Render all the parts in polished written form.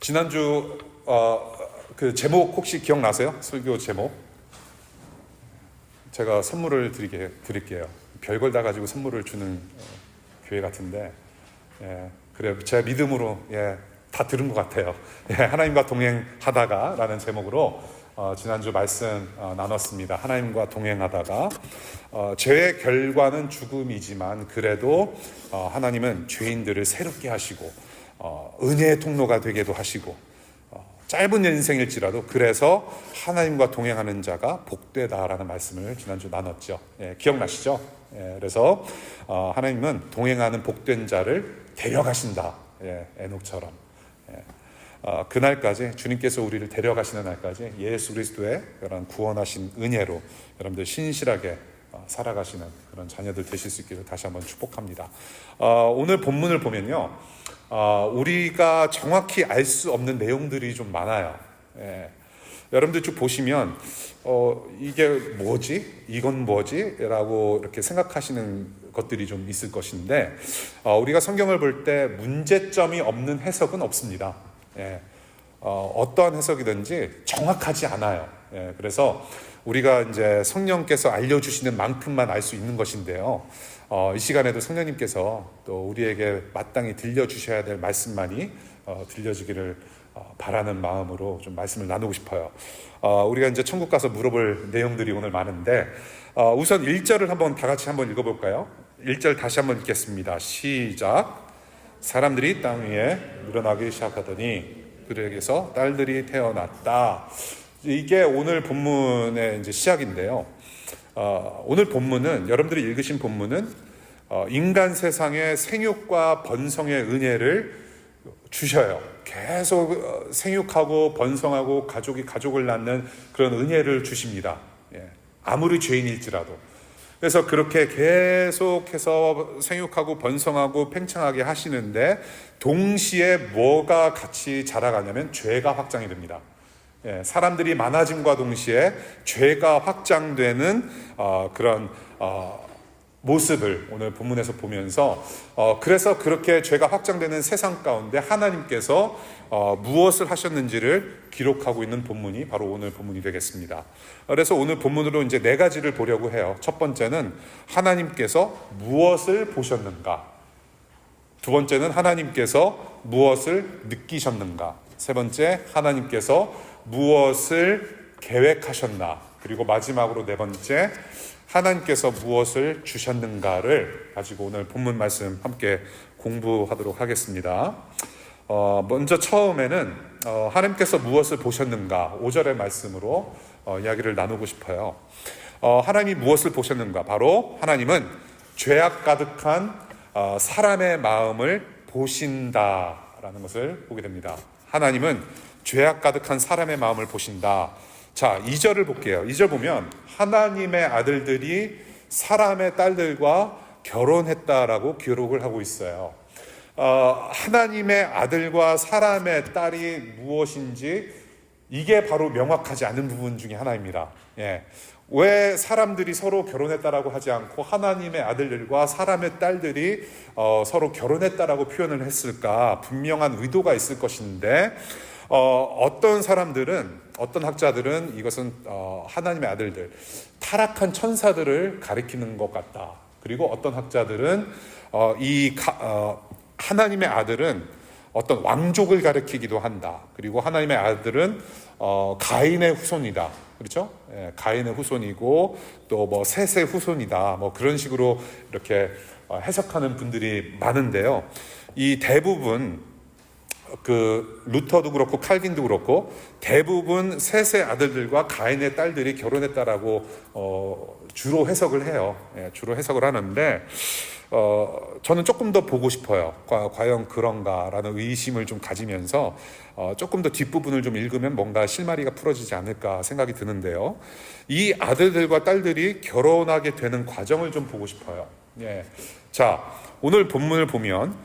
지난주 그 제목 혹시 기억나세요? 설교 제목? 제가 선물을 드릴게요. 별걸 다 가지고 선물을 주는 교회 같은데, 그래요. 제 믿음으로 다 들은 것 같아요. 하나님과 동행하다가라는 제목으로 지난주 말씀 나눴습니다. 하나님과 동행하다가 죄의 결과는 죽음이지만 그래도 하나님은 죄인들을 새롭게 하시고 은혜의 통로가 되게도 하시고 짧은 인생일지라도 그래서 하나님과 동행하는 자가 복되다라는 말씀을 지난주 나눴죠. 기억나시죠? 그래서 하나님은 동행하는 복된 자를 데려가신다. 에녹처럼. 그날까지 주님께서 우리를 데려가시는 날까지 예수 그리스도의 그런 구원하신 은혜로 여러분들 신실하게 살아가시는 그런 자녀들 되실 수 있기를 다시 한번 축복합니다. 오늘 본문을 보면요, 우리가 정확히 알 수 없는 내용들이 좀 많아요. 여러분들 쭉 보시면 이게 뭐지? 이건 뭐지? 라고 이렇게 생각하시는 것들이 좀 있을 것인데, 우리가 성경을 볼 때 문제점이 없는 해석은 없습니다. 어떠한 해석이든지 정확하지 않아요. 그래서 우리가 이제 성령께서 알려주시는 만큼만 알 수 있는 것인데요. 이 시간에도 성령님께서 또 우리에게 마땅히 들려주셔야 될 말씀만이 들려주기를 바라는 마음으로 좀 말씀을 나누고 싶어요. 우리가 이제 천국 가서 물어볼 내용들이 오늘 많은데, 우선 1절을 한번 다 같이 한번 읽어볼까요? 1절 다시 한번 읽겠습니다. 시작. 사람들이 땅 위에 늘어나기 시작하더니 그들에게서 딸들이 태어났다. 이게 오늘 본문의 이제 시작인데요. 오늘 본문은, 여러분들이 읽으신 본문은 인간 세상의 생육과 번성의 은혜를 주셔요. 계속 생육하고 번성하고 가족이 가족을 낳는 그런 은혜를 주십니다. 아무리 죄인일지라도. 그래서 그렇게 계속해서 생육하고 번성하고 팽창하게 하시는데, 동시에 뭐가 같이 자라가냐면 죄가 확장이 됩니다. 사람들이 많아짐과 동시에 죄가 확장되는 그런 모습을 오늘 본문에서 보면서, 그래서 그렇게 죄가 확장되는 세상 가운데 하나님께서 무엇을 하셨는지를 기록하고 있는 본문이 바로 오늘 본문이 되겠습니다. 그래서 오늘 본문으로 이제 4가지를 보려고 해요. 첫 번째는 하나님께서 무엇을 보셨는가, 두 번째는 하나님께서 무엇을 느끼셨는가, 세 번째 하나님께서 무엇을 계획하셨나, 그리고 마지막으로 4번째 하나님께서 무엇을 주셨는가를 가지고 오늘 본문 말씀 함께 공부하도록 하겠습니다. 먼저 처음에는 하나님께서 무엇을 보셨는가 5절의 말씀으로 이야기를 나누고 싶어요. 하나님이 무엇을 보셨는가, 바로 하나님은 죄악 가득한 사람의 마음을 보신다라는 것을 보게 됩니다. 하나님은 죄악 가득한 사람의 마음을 보신다. 자, 2절을 볼게요. 2절 보면 하나님의 아들들이 사람의 딸들과 결혼했다라고 기록을 하고 있어요. 하나님의 아들과 사람의 딸이 무엇인지 이게 바로 명확하지 않은 부분 중에 하나입니다. 왜 사람들이 서로 결혼했다라고 하지 않고 하나님의 아들들과 사람의 딸들이 서로 결혼했다라고 표현을 했을까? 분명한 의도가 있을 것인데, 어떤 사람들은, 어떤 학자들은 이것은 하나님의 아들들, 타락한 천사들을 가리키는 것 같다. 그리고 어떤 학자들은 하나님의 아들은 어떤 왕족을 가리키기도 한다. 그리고 하나님의 아들은 가인의 후손이다. 그렇죠? 가인의 후손이고 또 뭐 셋의 후손이다. 뭐 그런 식으로 이렇게 해석하는 분들이 많은데요. 이 대부분 루터도 그렇고 칼빈도 그렇고 대부분 셋의 아들들과 가인의 딸들이 결혼했다라고 주로 해석을 해요. 주로 해석을 하는데, 저는 조금 더 보고 싶어요. 과연 그런가라는 의심을 좀 가지면서 조금 더 뒷부분을 좀 읽으면 뭔가 실마리가 풀어지지 않을까 생각이 드는데요. 이 아들들과 딸들이 결혼하게 되는 과정을 좀 보고 싶어요. 자, 오늘 본문을 보면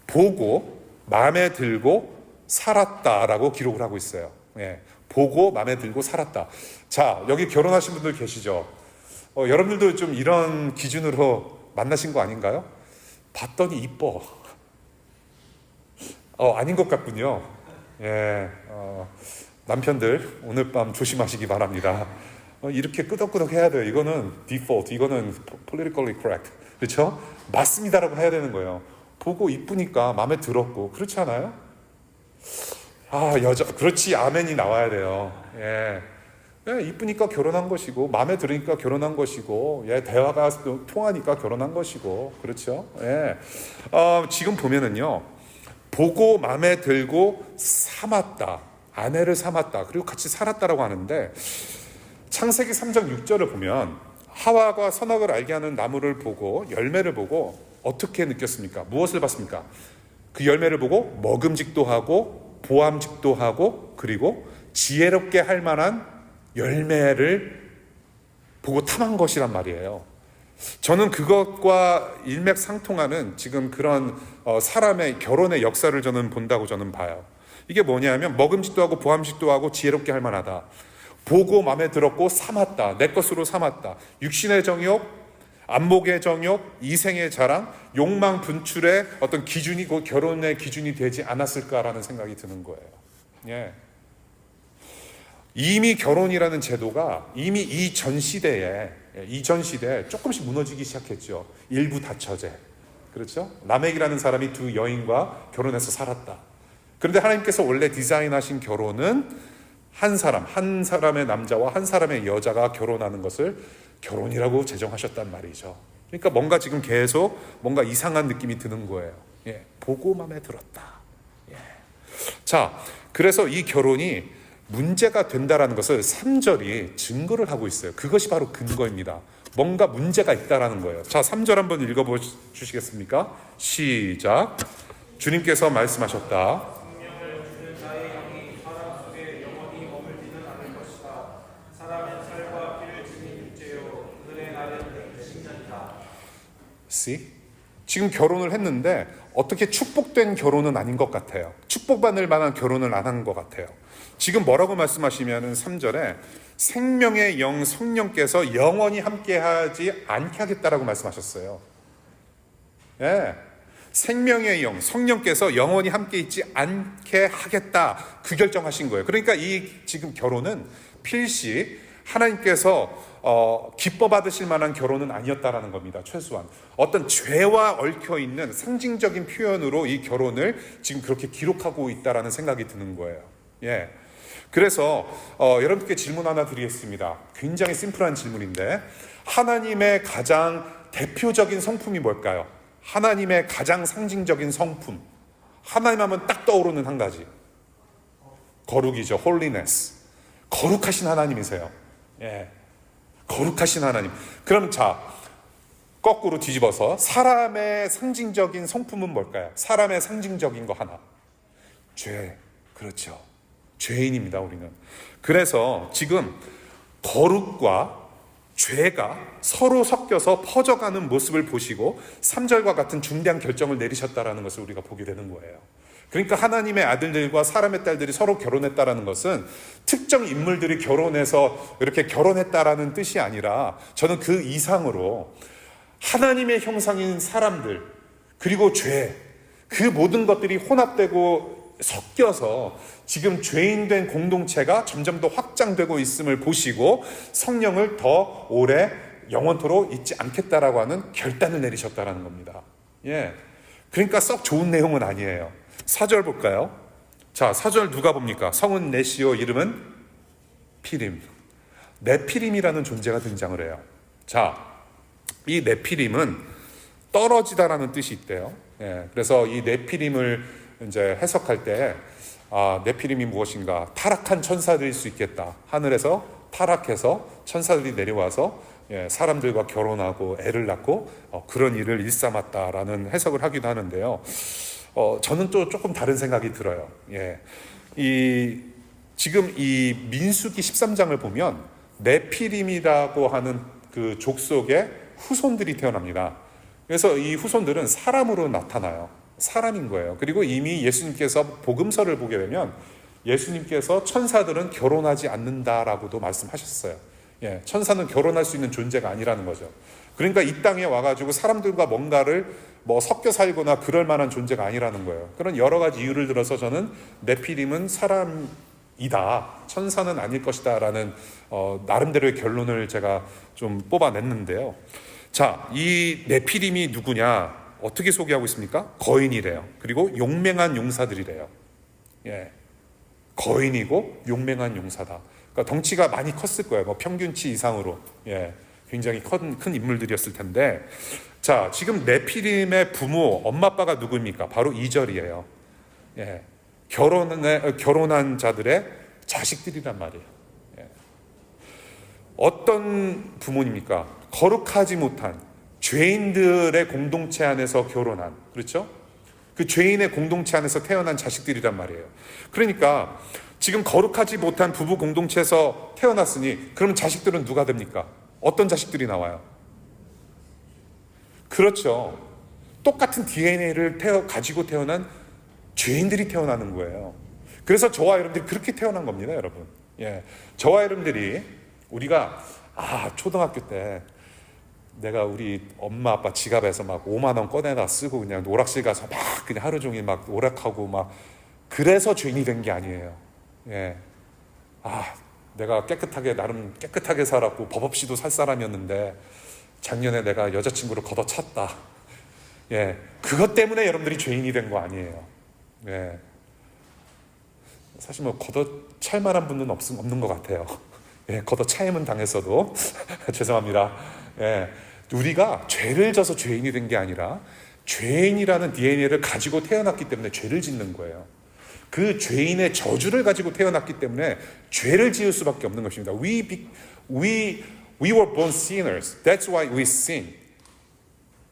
보고 마음에 들고 살았다라고 기록을 하고 있어요. 보고 마음에 들고 살았다. 자, 여기 결혼하신 분들 계시죠? 여러분들도 좀 이런 기준으로 만나신 거 아닌가요? 봤더니 이뻐. 아닌 것 같군요. 예, 남편들 오늘 밤 조심하시기 바랍니다. 이렇게 끄덕끄덕 해야 돼요. 이거는 default, 이거는 politically correct. 그렇죠? 맞습니다라고 해야 되는 거예요. 보고 이쁘니까 마음에 들었고, 그렇지 않아요? 그렇지, 아멘이 나와야 돼요. 예. 이쁘니까 결혼한 것이고, 마음에 들으니까 결혼한 것이고, 예, 대화가 통하니까 결혼한 것이고, 그렇죠? 예. 지금 보면은요, 보고 마음에 들고 삼았다, 아내를 삼았다, 그리고 같이 살았다라고 하는데, 창세기 3장 6절을 보면 하와가 선악을 알게 하는 나무를 보고 열매를 보고 어떻게 느꼈습니까? 무엇을 봤습니까? 그 열매를 보고 먹음직도 하고 보암직도 하고 그리고 지혜롭게 할 만한 열매를 보고 탐한 것이란 말이에요. 저는 그것과 일맥상통하는 지금 그런 사람의 결혼의 역사를 저는 본다고 저는 봐요. 이게 뭐냐면 먹음직도 하고 보암직도 하고 지혜롭게 할 만하다. 보고 마음에 들었고 삼았다. 내 것으로 삼았다. 육신의 정욕, 안목의 정욕, 이생의 자랑, 욕망 분출의 어떤 기준이 곧 결혼의 기준이 되지 않았을까라는 생각이 드는 거예요. 예. 이미 결혼이라는 제도가 이미 이전 시대에 조금씩 무너지기 시작했죠. 일부 다처제. 그렇죠? 라멕이라는 사람이 두 여인과 결혼해서 살았다. 그런데 하나님께서 원래 디자인하신 결혼은 한 사람의 남자와 한 사람의 여자가 결혼하는 것을 결혼이라고 제정하셨단 말이죠. 그러니까 뭔가 지금 계속 뭔가 이상한 느낌이 드는 거예요. 예, 보고 마음에 들었다. 예. 자, 그래서 이 결혼이 문제가 된다라는 것을 3절이 증거를 하고 있어요. 그것이 바로 근거입니다. 뭔가 문제가 있다라는 거예요. 자, 3절 한번 읽어보시겠습니까? 시작. 주님께서 말씀하셨다. 지금 결혼을 했는데 어떻게 축복된 결혼은 아닌 것 같아요. 축복받을 만한 결혼을 안 한 것 같아요. 지금 뭐라고 말씀하시면은 3절에 생명의 영 성령께서 영원히 함께하지 않게 하겠다라고 말씀하셨어요. 예, 생명의 영 성령께서 영원히 함께 있지 않게 하겠다, 그 결정하신 거예요. 그러니까 이 지금 결혼은 필시 하나님께서 기뻐 받으실 만한 결혼은 아니었다라는 겁니다. 최소한 어떤 죄와 얽혀있는 상징적인 표현으로 이 결혼을 지금 그렇게 기록하고 있다라는 생각이 드는 거예요. 예. 그래서 여러분께 질문 하나 드리겠습니다. 굉장히 심플한 질문인데, 하나님의 가장 대표적인 성품이 뭘까요? 하나님의 가장 상징적인 성품, 하나님 하면 딱 떠오르는 한 가지, 거룩이죠. holiness. 거룩하신 하나님이세요. 예, 거룩하신 하나님. 그럼 자, 거꾸로 뒤집어서 사람의 상징적인 성품은 뭘까요? 사람의 상징적인 거 하나, 죄. 그렇죠. 죄인입니다, 우리는. 그래서 지금 거룩과 죄가 서로 섞여서 퍼져가는 모습을 보시고 3절과 같은 중대한 결정을 내리셨다라는 것을 우리가 보게 되는 거예요. 그러니까 하나님의 아들들과 사람의 딸들이 서로 결혼했다라는 것은 특정 인물들이 결혼해서 이렇게 결혼했다라는 뜻이 아니라, 저는 그 이상으로 하나님의 형상인 사람들, 그리고 죄, 그 모든 것들이 혼합되고 섞여서 지금 죄인된 공동체가 점점 더 확장되고 있음을 보시고 성령을 더 오래 영원토록 잊지 않겠다라고 하는 결단을 내리셨다라는 겁니다. 예, 그러니까 썩 좋은 내용은 아니에요. 4절 볼까요? 자, 4절 누가 봅니까? 성은 넷이요 이름은 피림. 네피림이라는 존재가 등장을 해요. 자, 이 네피림은 떨어지다라는 뜻이 있대요. 예, 그래서 이 네피림을 이제 해석할 때 네피림이 무엇인가? 타락한 천사들일 수 있겠다. 하늘에서 타락해서 천사들이 내려와서 사람들과 결혼하고 애를 낳고 그런 일을 일삼았다라는 해석을 하기도 하는데요. 저는 또 조금 다른 생각이 들어요. 예, 지금 이 민수기 13장을 보면 네피림이라고 하는 그 족속의 후손들이 태어납니다. 그래서 이 후손들은 사람으로 나타나요. 사람인 거예요. 그리고 이미 예수님께서 복음서를 보게 되면 예수님께서 천사들은 결혼하지 않는다라고도 말씀하셨어요. 예, 천사는 결혼할 수 있는 존재가 아니라는 거죠. 그러니까 이 땅에 와가지고 사람들과 뭔가를 뭐 섞여 살거나 그럴 만한 존재가 아니라는 거예요. 그런 여러 가지 이유를 들어서 저는 네피림은 사람이다, 천사는 아닐 것이다 라는 나름대로의 결론을 제가 좀 뽑아냈는데요. 자, 이 네피림이 누구냐? 어떻게 소개하고 있습니까? 거인이래요. 그리고 용맹한 용사들이래요. 예, 거인이고 용맹한 용사다. 그러니까 덩치가 많이 컸을 거예요. 뭐 평균치 이상으로. 예, 굉장히 큰 인물들이었을 텐데, 자, 지금 네피림의 부모, 엄마 아빠가 누구입니까? 바로 2절이에요. 예, 결혼한 자들의 자식들이란 말이에요. 예. 어떤 부모입니까? 거룩하지 못한 죄인들의 공동체 안에서 결혼한, 그렇죠? 그 죄인의 공동체 안에서 태어난 자식들이란 말이에요. 그러니까 지금 거룩하지 못한 부부 공동체에서 태어났으니 그럼 자식들은 누가 됩니까? 어떤 자식들이 나와요? 그렇죠. 똑같은 DNA를 가지고 태어난 죄인들이 태어나는 거예요. 그래서 저와 여러분들이 그렇게 태어난 겁니다, 여러분. 예, 저와 여러분들이 우리가 초등학교 때 내가 우리 엄마 아빠 지갑에서 막 5만 원 꺼내다 쓰고 그냥 오락실 가서 막 그냥 하루 종일 막 오락하고 막 그래서 죄인이 된 게 아니에요. 예, 내가 나름 깨끗하게 살았고 법 없이도 살 사람이었는데 작년에 내가 여자친구를 걷어찼다. 예, 그것 때문에 여러분들이 죄인이 된 거 아니에요. 예, 사실 뭐 걷어찰 만한 분은 없는 것 같아요. 예, 걷어차임은 당했어도 죄송합니다. 예, 우리가 죄를 져서 죄인이 된 게 아니라 죄인이라는 DNA를 가지고 태어났기 때문에 죄를 짓는 거예요. 그 죄인의 저주를 가지고 태어났기 때문에 죄를 지을 수밖에 없는 것입니다. We were born sinners. That's why we sin.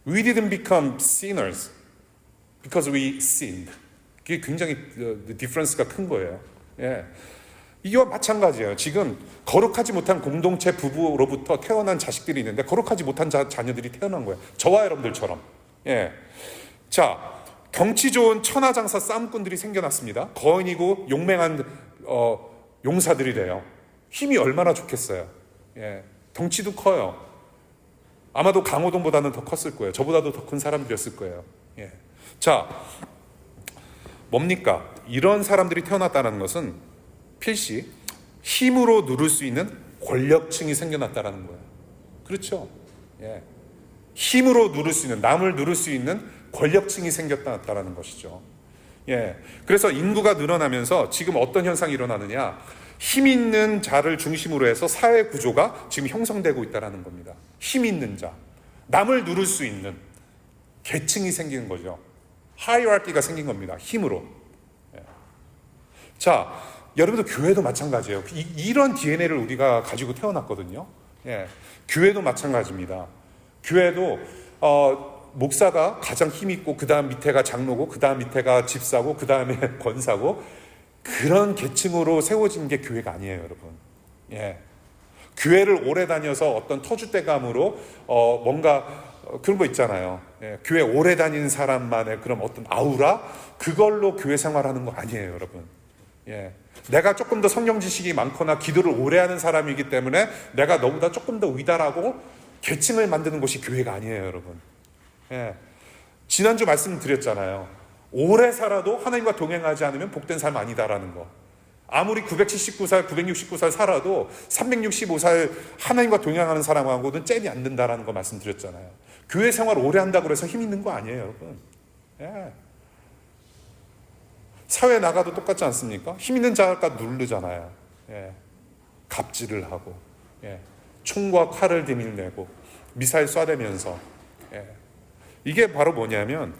We didn't become sinners because we sinned. 그게 굉장히 디퍼런스가 큰 거예요. 예. 이와 마찬가지예요. 지금 거룩하지 못한 공동체 부부로부터 태어난 자식들이 있는데 거룩하지 못한 자녀들이 태어난 거예요. 저와 여러분들처럼. 예. 자, 덩치 좋은 천하장사 싸움꾼들이 생겨났습니다. 거인이고 용맹한 용사들이래요. 힘이 얼마나 좋겠어요. 예. 덩치도 커요. 아마도 강호동보다는 더 컸을 거예요. 저보다도 더 큰 사람들이었을 거예요. 예. 자, 뭡니까? 이런 사람들이 태어났다는 것은 필시 힘으로 누를 수 있는 권력층이 생겨났다는 거예요. 그렇죠? 예. 힘으로 누를 수 있는, 남을 누를 수 있는 권력층이 생겼다는 것이죠. 예. 그래서 인구가 늘어나면서 지금 어떤 현상이 일어나느냐? 힘 있는 자를 중심으로 해서 사회 구조가 지금 형성되고 있다는 겁니다. 힘 있는 자, 남을 누를 수 있는 계층이 생기는 거죠. 하이라키가 생긴 겁니다. 힘으로. 예. 자, 여러분들 교회도 마찬가지예요. 이런 DNA를 우리가 가지고 태어났거든요. 예. 교회도 마찬가지입니다. 교회도 목사가 가장 힘 있고 그 다음 밑에가 장로고 그 다음 밑에가 집사고 그 다음에 권사고 그런 계층으로 세워진 게 교회가 아니에요, 여러분. 예. 교회를 오래 다녀서 어떤 터줏대감으로 뭔가 그런 거 있잖아요. 예. 교회 오래 다니는 사람만의 그런 어떤 아우라, 그걸로 교회 생활하는 거 아니에요, 여러분. 예. 내가 조금 더 성경 지식이 많거나 기도를 오래 하는 사람이기 때문에 내가 너보다 조금 더 위다라고 계층을 만드는 곳이 교회가 아니에요, 여러분. 예. 지난주 말씀드렸잖아요. 오래 살아도 하나님과 동행하지 않으면 복된 삶 아니다라는 거. 아무리 979살, 969살 살아도 365살 하나님과 동행하는 사람하고는 잽이 안 된다라는 거 말씀드렸잖아요. 교회 생활 오래 한다고 해서 힘 있는 거 아니에요, 여러분. 예. 사회 나가도 똑같지 않습니까? 힘 있는 자가 누르잖아요. 예. 갑질을 하고, 예. 총과 칼을 들이내고, 미사일 쏴대면서. 예. 이게 바로 뭐냐면,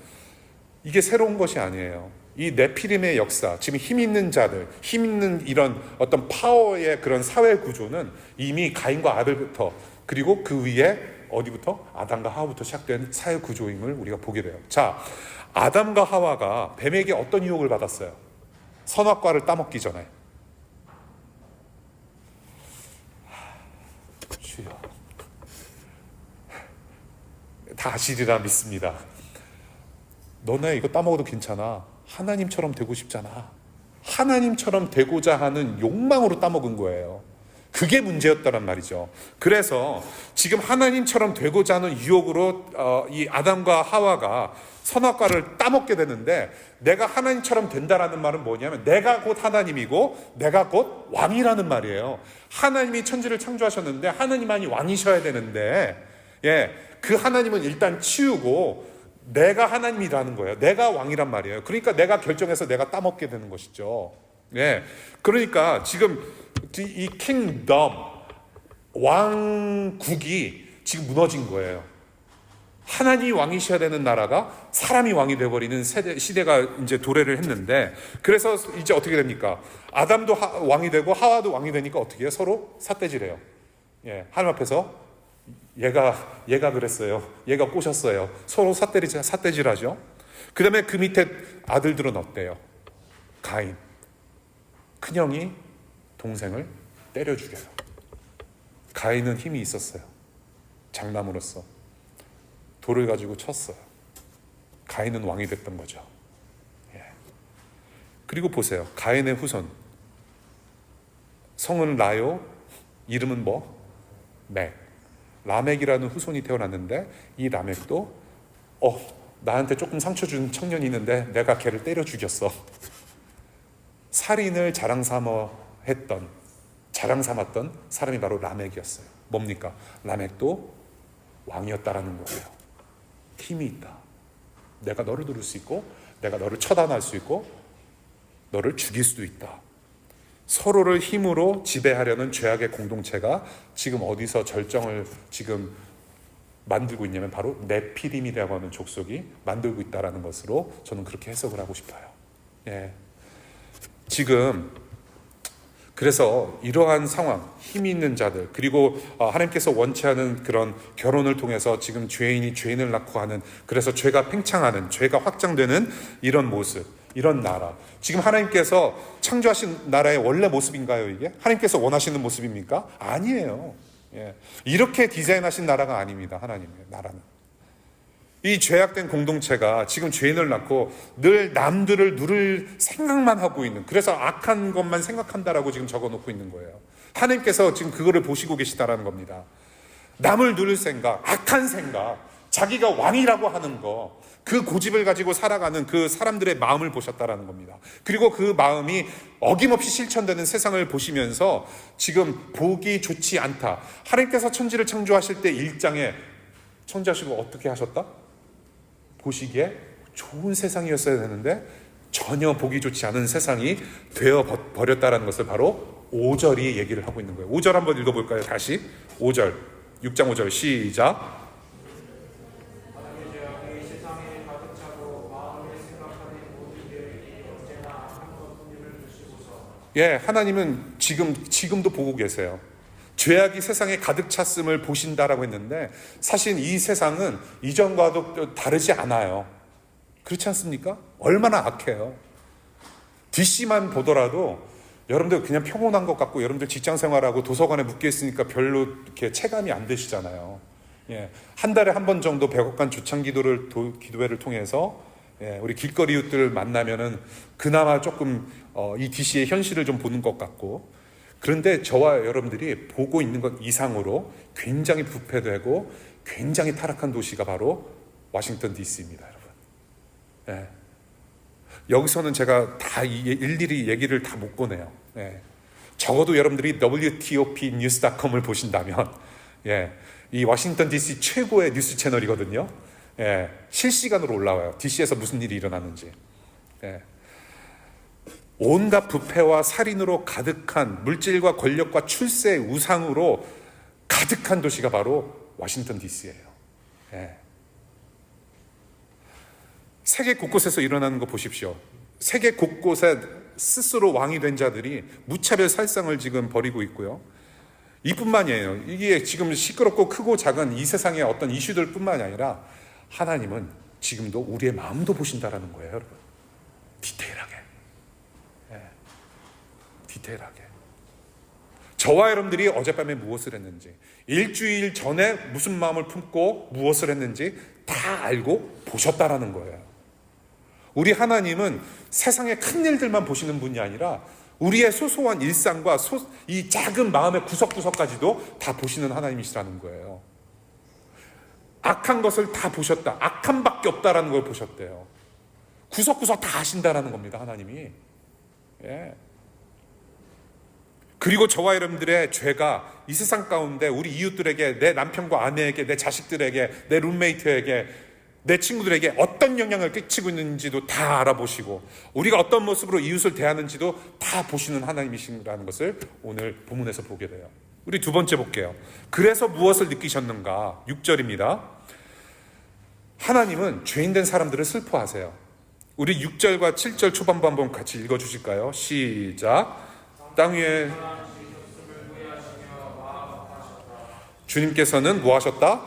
이게 새로운 것이 아니에요. 이 네피림의 역사, 지금 힘 있는 자들, 힘 있는 이런 어떤 파워의 그런 사회 구조는 이미 가인과 아벨부터, 그리고 그 위에 어디부터? 아담과 하와부터 시작된 사회 구조임을 우리가 보게 돼요. 자, 아담과 하와가 뱀에게 어떤 유혹을 받았어요? 선악과를 따먹기 전에. 주여, 다 아시리라 믿습니다. 너네 이거 따먹어도 괜찮아. 하나님처럼 되고 싶잖아. 하나님처럼 되고자 하는 욕망으로 따먹은 거예요. 그게 문제였다란 말이죠. 그래서 지금 하나님처럼 되고자 하는 유혹으로 이 아담과 하와가 선악과를 따먹게 되는데, 내가 하나님처럼 된다라는 말은 뭐냐면 내가 곧 하나님이고 내가 곧 왕이라는 말이에요. 하나님이 천지를 창조하셨는데 하나님만이 왕이셔야 되는데, 그 하나님은 일단 치우고 내가 하나님이라는 거예요. 내가 왕이란 말이에요. 그러니까 내가 결정해서 내가 따먹게 되는 것이죠. 그러니까 지금 이 킹덤, 왕국이 지금 무너진 거예요. 하나님이 왕이셔야 되는 나라가 사람이 왕이 되어버리는 시대가 이제 도래를 했는데, 그래서 이제 어떻게 됩니까? 아담도 왕이 되고 하와도 왕이 되니까 어떻게 해요? 서로 삿대질해요. 하나님 앞에서 얘가 그랬어요. 얘가 꼬셨어요. 서로 삿대질하죠. 그 다음에 그 밑에 아들들은 어때요? 가인. 큰형이 동생을 때려 죽여요. 가인은 힘이 있었어요. 장남으로서 돌을 가지고 쳤어요. 가인은 왕이 됐던 거죠. 그리고 보세요. 가인의 후손. 성은 라요, 이름은 뭐? 맥. 라멕이라는 후손이 태어났는데, 이 라멕도 나한테 조금 상처 준 청년이 있는데 내가 걔를 때려 죽였어. 살인을 자랑 삼았던 사람이 바로 라멕이었어요. 뭡니까? 라멕도 왕이었다라는 거예요. 힘이 있다. 내가 너를 누를 수 있고 내가 너를 처단할 수 있고 너를 죽일 수도 있다. 서로를 힘으로 지배하려는 죄악의 공동체가 지금 어디서 절정을 지금 만들고 있냐면 바로 네피림이라고 하는 족속이 만들고 있다는 것으로 저는 그렇게 해석을 하고 싶어요. 지금 그래서 이러한 상황, 힘이 있는 자들, 그리고 하나님께서 원치 않은 그런 결혼을 통해서 지금 죄인이 죄인을 낳고 하는, 그래서 죄가 팽창하는, 죄가 확장되는 이런 모습, 이런 나라, 지금 하나님께서 창조하신 나라의 원래 모습인가요? 이게 하나님께서 원하시는 모습입니까? 아니에요. 이렇게 디자인하신 나라가 아닙니다. 하나님의 나라는. 이 죄악된 공동체가 지금 죄인을 낳고 늘 남들을 누를 생각만 하고 있는, 그래서 악한 것만 생각한다라고 지금 적어놓고 있는 거예요. 하나님께서 지금 그거를 보시고 계시다라는 겁니다. 남을 누를 생각, 악한 생각, 자기가 왕이라고 하는 거, 그 고집을 가지고 살아가는 그 사람들의 마음을 보셨다라는 겁니다. 그리고 그 마음이 어김없이 실천되는 세상을 보시면서 지금 보기 좋지 않다. 하나님께서 천지를 창조하실 때 1장에 창조하시고 어떻게 하셨다? 보시기에 좋은 세상이었어야 되는데 전혀 보기 좋지 않은 세상이 되어버렸다는 것을 바로 5절이 얘기를 하고 있는 거예요. 5절 한번 읽어볼까요? 다시 5절, 6장 5절 시작. 하나님은 지금도 보고 계세요. 죄악이 세상에 가득 찼음을 보신다라고 했는데, 사실 이 세상은 이전과도 다르지 않아요. 그렇지 않습니까? 얼마나 악해요. DC만 보더라도 여러분들 그냥 평온한 것 같고, 여러분들 직장 생활하고 도서관에 묶여 있으니까 별로 이렇게 체감이 안 되시잖아요. 한 달에 한 번 정도 백악관 조창 기도회를 통해서 우리 길거리 이웃들을 만나면은 그나마 조금 이 DC의 현실을 좀 보는 것 같고, 그런데 저와 여러분들이 보고 있는 것 이상으로 굉장히 부패되고 굉장히 타락한 도시가 바로 워싱턴 DC입니다, 여러분. 여기서는 제가 다 일일이 얘기를 다 못 꺼내요. 적어도 여러분들이 WTOPnews.com을 보신다면, 이 워싱턴 DC 최고의 뉴스 채널이거든요. 실시간으로 올라와요. DC에서 무슨 일이 일어나는지. 온갖 부패와 살인으로 가득한, 물질과 권력과 출세의 우상으로 가득한 도시가 바로 워싱턴 DC예요. 세계 곳곳에서 일어나는 거 보십시오. 세계 곳곳에 스스로 왕이 된 자들이 무차별 살상을 지금 벌이고 있고요. 이뿐만이에요. 이게 지금 시끄럽고 크고 작은 이 세상의 어떤 이슈들 뿐만이 아니라 하나님은 지금도 우리의 마음도 보신다라는 거예요, 여러분. 디테일하게. 디테일하게. 저와 여러분들이 어젯밤에 무엇을 했는지, 일주일 전에 무슨 마음을 품고 무엇을 했는지 다 알고 보셨다라는 거예요. 우리 하나님은 세상의 큰 일들만 보시는 분이 아니라 우리의 소소한 일상과 이 작은 마음의 구석구석까지도 다 보시는 하나님이시라는 거예요. 악한 것을 다 보셨다. 악함밖에 없다라는 걸 보셨대요. 구석구석 다 아신다라는 겁니다, 하나님이. 예. 그리고 저와 여러분들의 죄가 이 세상 가운데 우리 이웃들에게, 내 남편과 아내에게, 내 자식들에게, 내 룸메이트에게, 내 친구들에게 어떤 영향을 끼치고 있는지도 다 알아보시고, 우리가 어떤 모습으로 이웃을 대하는지도 다 보시는 하나님이시라는 것을 오늘 본문에서 보게 돼요. 우리 두 번째 볼게요. 그래서 무엇을 느끼셨는가? 6절입니다. 하나님은 죄인된 사람들을 슬퍼하세요. 우리 6절과 7절 초반부 한번 같이 읽어주실까요? 시작. 땅 위에 주님께서는 뭐 하셨다?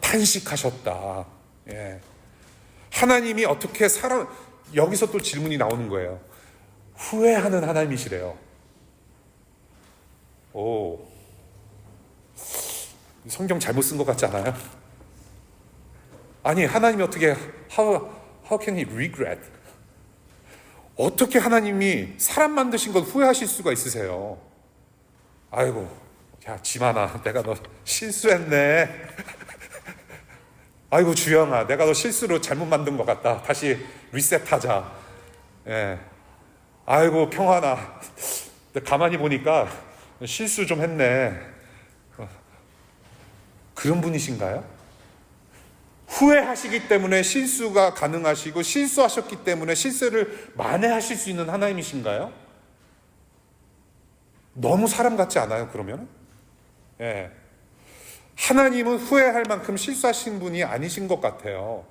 탄식하셨다. 예. 하나님이 어떻게 여기서 또 질문이 나오는 거예요. 후회하는 하나님이시래요. 오, 성경 잘못 쓴 것 같지 않아요? 아니, 하나님이 어떻게 how can he regret? 어떻게 하나님이 사람 만드신 걸 후회하실 수가 있으세요? 아이고, 야, 지만아, 내가 너 실수했네. 아이고, 주영아, 내가 너 실수로 잘못 만든 것 같다. 다시 리셋하자. 예. 아이고, 평환아, 가만히 보니까 실수 좀 했네. 그런 분이신가요? 후회하시기 때문에 실수가 가능하시고, 실수하셨기 때문에 실수를 만회하실 수 있는 하나님이신가요? 너무 사람 같지 않아요, 그러면? 예. 하나님은 후회할 만큼 실수하신 분이 아니신 것 같아요.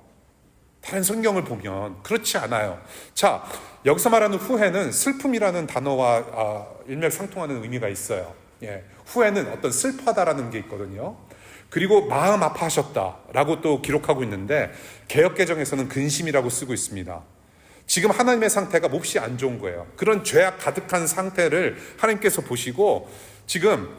다른 성경을 보면 그렇지 않아요. 자, 여기서 말하는 후회는 슬픔이라는 단어와 일맥상통하는 의미가 있어요. 예. 후회는 어떤 슬퍼하다라는 게 있거든요. 그리고 마음 아파하셨다라고 또 기록하고 있는데, 개역개정에서는 근심이라고 쓰고 있습니다. 지금 하나님의 상태가 몹시 안 좋은 거예요. 그런 죄악 가득한 상태를 하나님께서 보시고 지금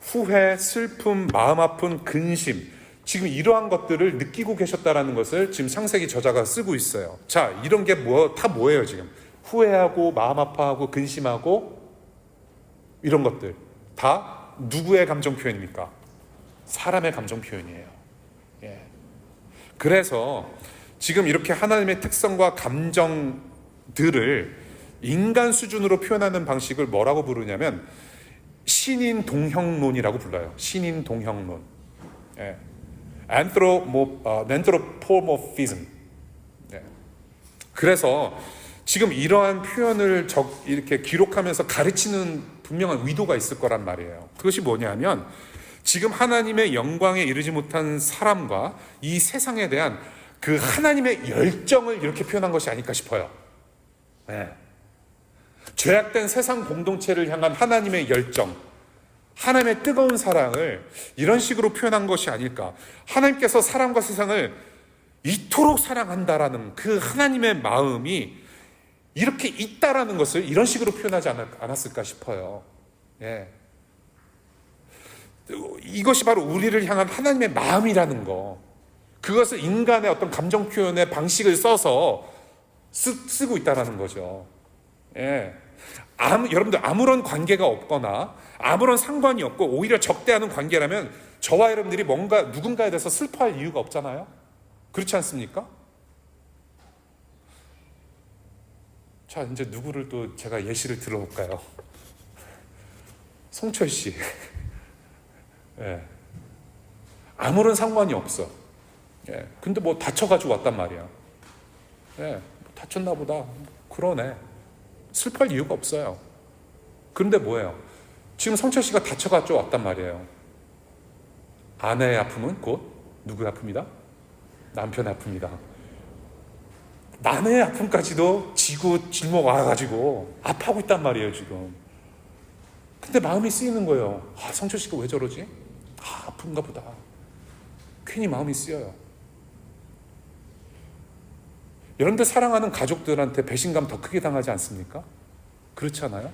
후회, 슬픔, 마음 아픈, 근심, 지금 이러한 것들을 느끼고 계셨다라는 것을 지금 창세기 저자가 쓰고 있어요. 자, 이런 게 다 뭐예요 지금? 후회하고 마음 아파하고 근심하고 이런 것들 다 누구의 감정 표현입니까? 사람의 감정 표현이에요. 예. 그래서 지금 이렇게 하나님의 특성과 감정들을 인간 수준으로 표현하는 방식을 뭐라고 부르냐면 신인 동형론이라고 불러요. 신인 동형론. 예. anthropomorphism. 예. 그래서 지금 이러한 표현을 이렇게 기록하면서 가르치는 분명한 의도가 있을 거란 말이에요. 그것이 뭐냐면 지금 하나님의 영광에 이르지 못한 사람과 이 세상에 대한 그 하나님의 열정을 이렇게 표현한 것이 아닐까 싶어요. 네. 죄악된 세상 공동체를 향한 하나님의 열정, 하나님의 뜨거운 사랑을 이런 식으로 표현한 것이 아닐까. 하나님께서 사람과 세상을 이토록 사랑한다라는 그 하나님의 마음이 이렇게 있다라는 것을 이런 식으로 표현하지 않았을까 싶어요. 예. 이것이 바로 우리를 향한 하나님의 마음이라는 거, 그것을 인간의 어떤 감정 표현의 방식을 써서 쓰고 있다는 거죠. 예. 여러분들 아무런 관계가 없거나 아무런 상관이 없고 오히려 적대하는 관계라면 저와 여러분들이 누군가에 대해서 슬퍼할 이유가 없잖아요. 그렇지 않습니까? 자, 이제 누구를 또 제가 예시를 들어볼까요? 송철 씨. 예. 아무런 상관이 없어. 예. 근데 뭐 다쳐가지고 왔단 말이야. 예. 다쳤나 보다. 그러네. 슬퍼할 이유가 없어요. 그런데 뭐예요? 지금 성철 씨가 다쳐가지고 왔단 말이에요. 아내의 아픔은 곧 누구의 아픔이다? 남편의 아픔이다. 남의 아픔까지도 지고 짊어 와가지고 아파하고 있단 말이에요 지금. 근데 마음이 쓰이는 거예요. 성철 씨가 왜 저러지? 아픈가 보다. 괜히 마음이 쓰여요. 여러분들 사랑하는 가족들한테 배신감 더 크게 당하지 않습니까? 그렇지 않아요?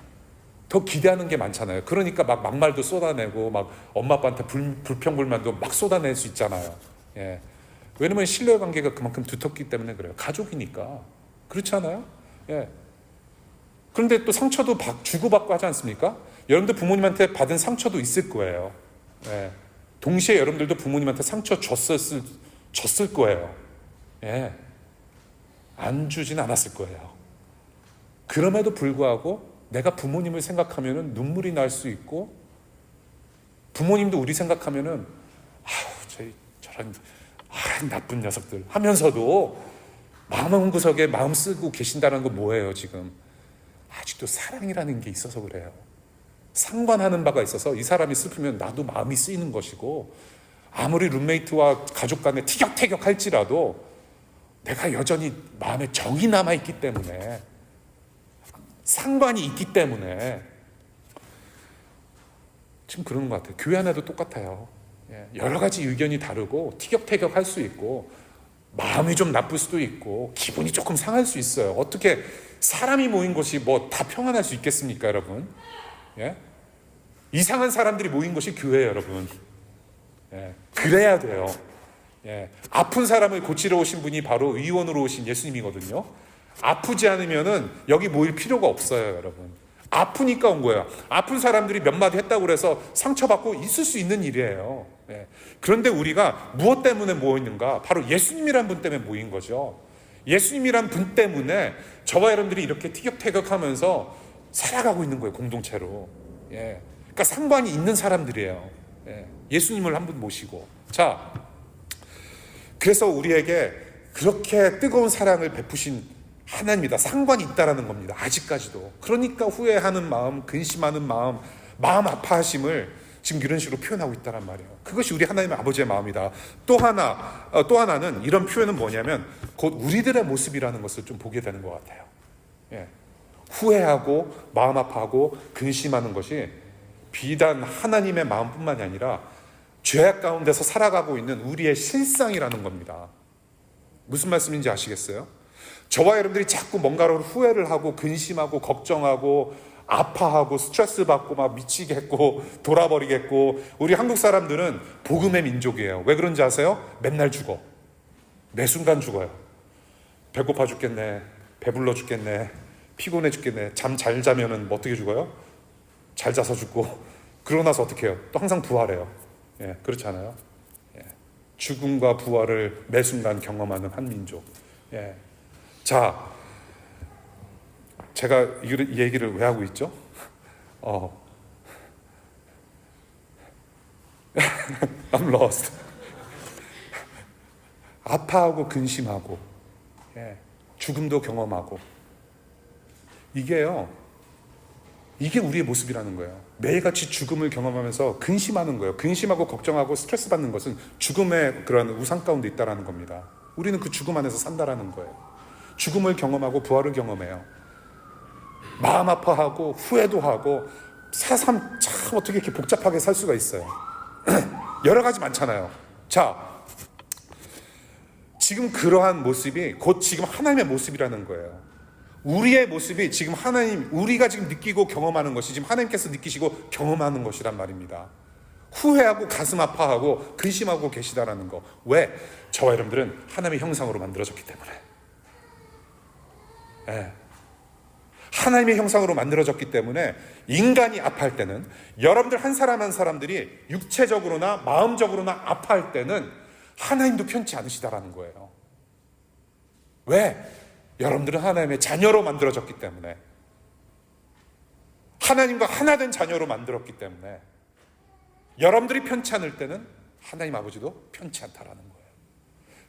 더 기대하는 게 많잖아요. 그러니까 막 막말도 쏟아내고 막 엄마 아빠한테 불평불만도 막 쏟아낼 수 있잖아요. 예. 왜냐면 신뢰관계가 그만큼 두텁기 때문에 그래요. 가족이니까. 그렇지 않아요? 예. 그런데 또 상처도 주고받고 하지 않습니까? 여러분들 부모님한테 받은 상처도 있을 거예요. 예. 동시에 여러분들도 부모님한테 상처 줬을 거예요. 예. 안 주진 않았을 거예요. 그럼에도 불구하고 내가 부모님을 생각하면 눈물이 날 수 있고, 부모님도 우리 생각하면 저런 나쁜 녀석들 하면서도 마음 한구석에 마음 쓰고 계신다는 건 뭐예요? 지금 아직도 사랑이라는 게 있어서 그래요. 상관하는 바가 있어서 이 사람이 슬프면 나도 마음이 쓰이는 것이고, 아무리 룸메이트와 가족 간에 티격태격 할지라도 내가 여전히 마음에 정이 남아있기 때문에, 상관이 있기 때문에 지금 그러는 것 같아요. 교회 안에도 똑같아요. 여러 가지 의견이 다르고 티격태격 할 수 있고 마음이 좀 나쁠 수도 있고 기분이 조금 상할 수 있어요. 어떻게 사람이 모인 것이 뭐 다 평안할 수 있겠습니까, 여러분? 예? 이상한 사람들이 모인 것이 교회예요, 여러분. 예. 그래야 돼요. 예. 아픈 사람을 고치러 오신 분이 바로 의원으로 오신 예수님이거든요. 아프지 않으면은 여기 모일 필요가 없어요, 여러분. 아프니까 온 거예요. 아픈 사람들이 몇 마디 했다고 그래서 상처받고 있을 수 있는 일이에요. 예. 그런데 우리가 무엇 때문에 모였는가? 바로 예수님이란 분 때문에 모인 거죠. 예수님이란 분 때문에 저와 여러분들이 이렇게 티격태격하면서 살아가고 있는 거예요, 공동체로. 예. 그러니까 상관이 있는 사람들이에요. 예. 예수님을 한 분 모시고. 자, 그래서 우리에게 그렇게 뜨거운 사랑을 베푸신 하나님이다. 상관이 있다라는 겁니다. 아직까지도. 그러니까 후회하는 마음, 근심하는 마음, 마음 아파하심을 지금 이런 식으로 표현하고 있다란 말이에요. 그것이 우리 하나님의 아버지의 마음이다. 또 하나는 이런 표현은 뭐냐면 곧 우리들의 모습이라는 것을 좀 보게 되는 것 같아요. 예. 후회하고 마음 아파하고 근심하는 것이 비단 하나님의 마음뿐만이 아니라 죄악 가운데서 살아가고 있는 우리의 실상이라는 겁니다. 무슨 말씀인지 아시겠어요? 저와 여러분들이 자꾸 뭔가로 후회를 하고 근심하고 걱정하고 아파하고 스트레스 받고 막 미치겠고 돌아버리겠고, 우리 한국 사람들은 복음의 민족이에요. 왜 그런지 아세요? 맨날 죽어. 매 순간 죽어요. 배고파 죽겠네, 배불러 죽겠네, 피곤해 죽겠네. 잠 잘 자면은 뭐 어떻게 죽어요? 잘 자서 죽고, 그러고 나서 어떻게 해요? 또 항상 부활해요. 예, 그렇지 않아요? 예. 죽음과 부활을 매 순간 경험하는 한 민족. 예. 자, 제가 이 얘기를 왜 하고 있죠? I'm lost. 아파하고 근심하고, 예. 죽음도 경험하고, 이게 우리의 모습이라는 거예요. 매일같이 죽음을 경험하면서 근심하는 거예요. 근심하고 걱정하고 스트레스 받는 것은 죽음의 그런 우상 가운데 있다라는 겁니다. 우리는 그 죽음 안에서 산다라는 거예요. 죽음을 경험하고 부활을 경험해요. 마음 아파하고 후회도 하고, 세상 참 어떻게 이렇게 복잡하게 살 수가 있어요. 여러 가지 많잖아요. 자, 지금 그러한 모습이 곧 지금 하나님의 모습이라는 거예요. 우리의 모습이 지금 우리가 지금 느끼고 경험하는 것이 지금 하나님께서 느끼시고 경험하는 것이란 말입니다. 후회하고 가슴 아파하고 근심하고 계시다라는 거. 왜? 저와 여러분들은 하나님의 형상으로 만들어졌기 때문에. 예. 하나님의 형상으로 만들어졌기 때문에 인간이 아파할 때는, 여러분들 한 사람 한 사람들이 육체적으로나 마음적으로나 아파할 때는 하나님도 편치 않으시다라는 거예요. 왜? 여러분들은 하나님의 자녀로 만들어졌기 때문에, 하나님과 하나 된 자녀로 만들었기 때문에 여러분들이 편치 않을 때는 하나님 아버지도 편치 않다라는 거예요.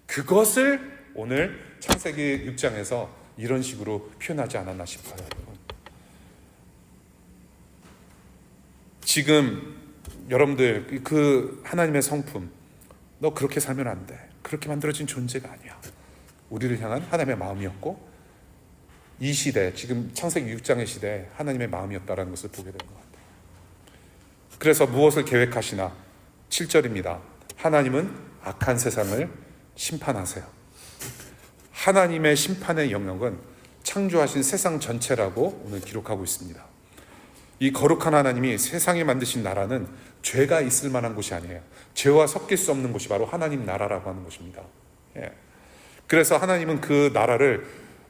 그것을 오늘 창세기 6장에서 이런 식으로 표현하지 않았나 싶어요. 지금 여러분들 그 하나님의 성품, 너 그렇게 살면 안 돼, 그렇게 만들어진 존재가 아니야. 우리를 향한 하나님의 마음이었고, 이 시대, 지금 창세기 6장의 시대에 하나님의 마음이었다는 것을 보게 되는 것 같아요. 그래서 무엇을 계획하시나? 7절입니다. 하나님은 악한 세상을 심판하세요. 하나님의 심판의 영역은 창조하신 세상 전체라고 오늘 기록하고 있습니다. 이 거룩한 하나님이 세상에 만드신 나라는 죄가 있을 만한 곳이 아니에요. 죄와 섞일 수 없는 곳이 바로 하나님 나라라고 하는 것입니다. 예. 그래서 하나님은 그 나라를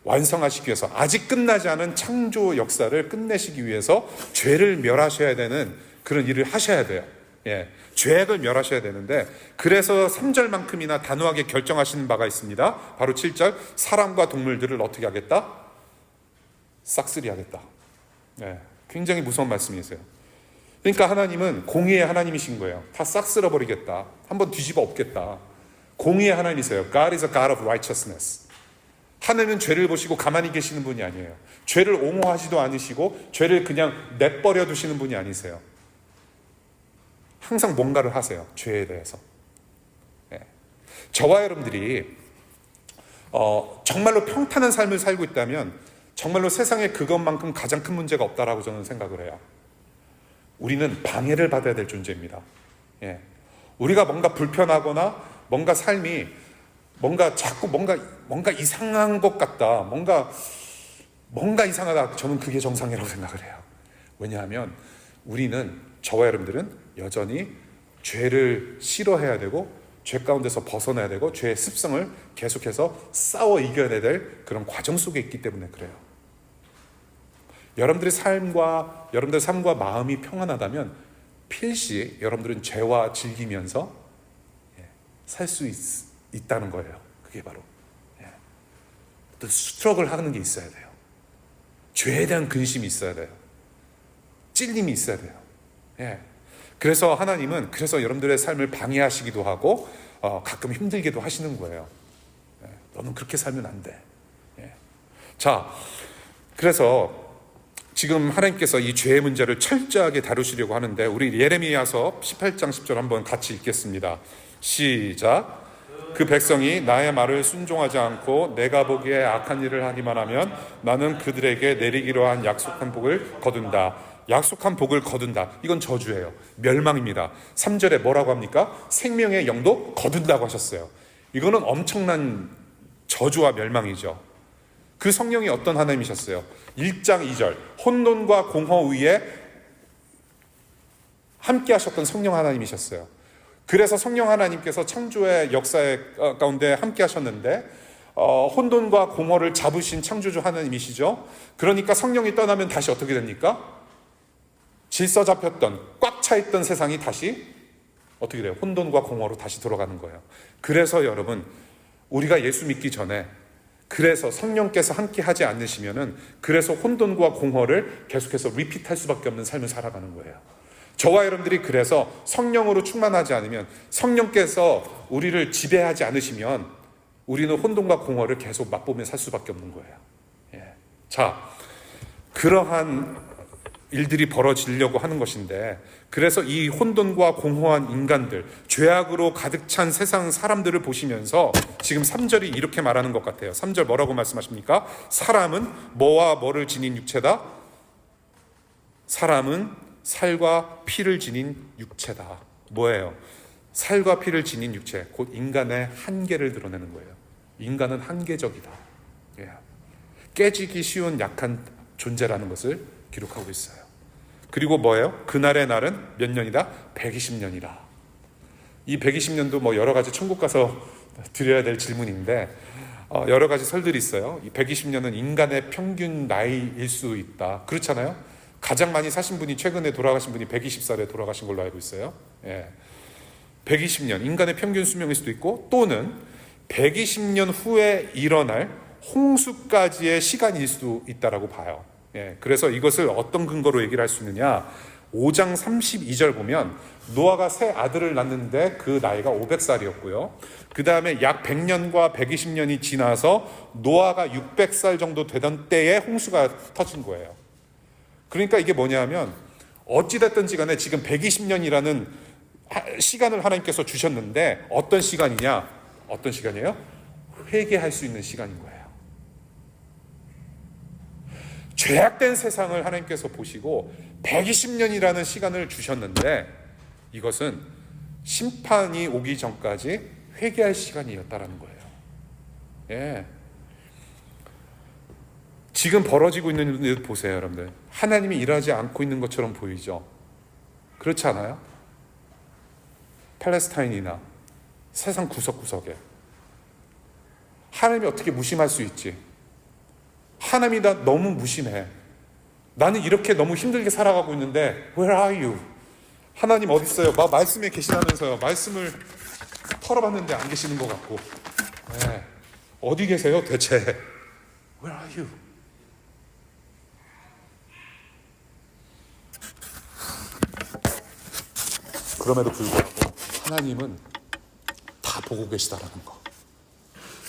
완성하시기 위해서, 아직 끝나지 않은 창조 역사를 끝내시기 위해서 죄를 멸하셔야 되는 그런 일을 하셔야 돼요. 예, 죄악을 멸하셔야 되는데, 그래서 3절만큼이나 단호하게 결정하시는 바가 있습니다. 바로 7절, 사람과 동물들을 어떻게 하겠다? 싹쓸이 하겠다. 예, 굉장히 무서운 말씀이세요. 그러니까 하나님은 공의의 하나님이신 거예요. 다 싹 쓸어버리겠다. 한번 뒤집어 엎겠다. 공의의 하나님이세요. God is a God of righteousness. 하나님은 죄를 보시고 가만히 계시는 분이 아니에요. 죄를 옹호하지도 않으시고 죄를 그냥 내버려 두시는 분이 아니세요. 항상 뭔가를 하세요. 죄에 대해서. 예. 저와 여러분들이 정말로 평탄한 삶을 살고 있다면 정말로 세상에 그것만큼 가장 큰 문제가 없다라고 저는 생각을 해요. 우리는 방해를 받아야 될 존재입니다. 예. 우리가 뭔가 불편하거나 뭔가 삶이 자꾸 뭔가 이상한 것 같다. 뭔가 이상하다. 저는 그게 정상이라고 생각을 해요. 왜냐하면 우리는, 저와 여러분들은 여전히 죄를 싫어해야 되고 죄 가운데서 벗어나야 되고 죄의 습성을 계속해서 싸워 이겨야 될 그런 과정 속에 있기 때문에 그래요. 여러분들의 삶과 마음이 평안하다면 필시 여러분들은 죄와 즐기면서 살 수 있다는 거예요. 그게 바로 어떤 스트럭을 하는 게 있어야 돼요. 죄에 대한 근심이 있어야 돼요. 찔림이 있어야 돼요. 예. 그래서 하나님은 여러분들의 삶을 방해하시기도 하고 가끔 힘들게도 하시는 거예요. 예. 너는 그렇게 살면 안 돼. 예. 자, 그래서 지금 하나님께서 이 죄의 문제를 철저하게 다루시려고 하는데, 우리 예레미야서 18장 10절 한번 같이 읽겠습니다. 시작. 그 백성이 나의 말을 순종하지 않고 내가 보기에 악한 일을 하기만 하면 나는 그들에게 내리기로 한 약속한 복을 거둔다. 약속한 복을 거둔다. 이건 저주예요. 멸망입니다. 3절에 뭐라고 합니까? 생명의 영도 거둔다고 하셨어요. 이거는 엄청난 저주와 멸망이죠. 그 성령이 어떤 하나님이셨어요? 1장 2절, 혼돈과 공허 위에 함께 하셨던 성령 하나님이셨어요. 그래서 성령 하나님께서 창조의 역사의 가운데 함께 하셨는데 혼돈과 공허를 잡으신 창조주 하나님이시죠. 그러니까 성령이 떠나면 다시 어떻게 됩니까? 질서 잡혔던, 꽉 차있던 세상이 다시 어떻게 돼요? 혼돈과 공허로 다시 돌아가는 거예요. 그래서 여러분, 우리가 예수 믿기 전에, 그래서 성령께서 함께 하지 않으시면은, 그래서 혼돈과 공허를 계속해서 리핏할 수밖에 없는 삶을 살아가는 거예요. 저와 여러분들이 그래서 성령으로 충만하지 않으면, 성령께서 우리를 지배하지 않으시면 우리는 혼돈과 공허를 계속 맛보며 살 수밖에 없는 거예요. 예. 자, 그러한 일들이 벌어지려고 하는 것인데, 그래서 이 혼돈과 공허한 인간들, 죄악으로 가득 찬 세상 사람들을 보시면서 지금 3절이 이렇게 말하는 것 같아요. 3절 뭐라고 말씀하십니까? 사람은 뭐와 뭐를 지닌 육체다? 사람은 살과 피를 지닌 육체다. 뭐예요? 살과 피를 지닌 육체, 곧 인간의 한계를 드러내는 거예요. 인간은 한계적이다. 예. 깨지기 쉬운 약한 존재라는 것을 기록하고 있어요. 그리고 뭐예요? 그날의 날은 몇 년이다? 120년이라. 이 120년도 뭐 여러 가지 천국 가서 드려야 될 질문인데 여러 가지 설들이 있어요. 이 120년은 인간의 평균 나이일 수 있다. 그렇잖아요? 가장 많이 사신 분이, 최근에 돌아가신 분이 120살에 돌아가신 걸로 알고 있어요. 예. 120년, 인간의 평균 수명일 수도 있고, 또는 120년 후에 일어날 홍수까지의 시간일 수도 있다라고 봐요. 예, 그래서 이것을 어떤 근거로 얘기를 할 수 있느냐? 5장 32절 보면 노아가 새 아들을 낳는데 그 나이가 500살이었고요. 그 다음에 약 100년과 120년이 지나서 노아가 600살 정도 되던 때에 홍수가 터진 거예요. 그러니까 이게 뭐냐면, 어찌됐든지 간에 지금 120년이라는 시간을 하나님께서 주셨는데, 어떤 시간이냐? 어떤 시간이에요? 회개할 수 있는 시간인 거예요. 죄악된 세상을 하나님께서 보시고 120년이라는 시간을 주셨는데, 이것은 심판이 오기 전까지 회개할 시간이었다라는 거예요. 예. 지금 벌어지고 있는 일 보세요, 여러분들. 하나님이 일하지 않고 있는 것처럼 보이죠? 그렇지 않아요? 팔레스타인이나 세상 구석구석에 하나님이 어떻게 무심할 수 있지? 하나님이 나 너무 무심해. 나는 이렇게 너무 힘들게 살아가고 있는데 Where are you? 하나님 어디 있어요? 말씀에 계시다면서요. 말씀을 털어봤는데 안 계시는 것 같고. 네. 어디 계세요 대체? Where are you? 그럼에도 불구하고 하나님은 다 보고 계시다라는 거.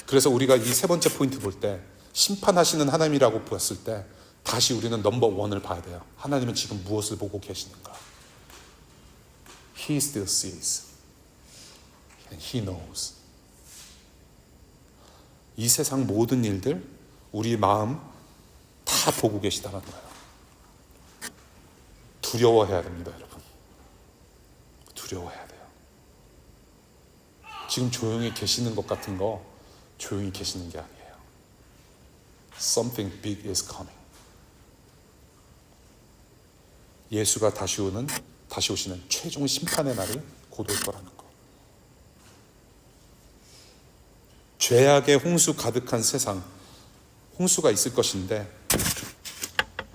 그래서 우리가 이 세 번째 포인트 볼 때 심판하시는 하나님이라고 보았을 때 다시 우리는 넘버 원을 봐야 돼요. 하나님은 지금 무엇을 보고 계시는가? He still sees and He knows. 이 세상 모든 일들, 우리 마음 다 보고 계시다는 거예요. 두려워해야 됩니다, 여러분. 두려워해야 돼요. 지금 조용히 계시는 것 같은 거 조용히 계시는 게 아니에요. Something big is coming. 예수가 다시 오시는 최종 심판의 날이 곧 올 거라는 거. 죄악의 홍수 가득한 세상, 홍수가 있을 것인데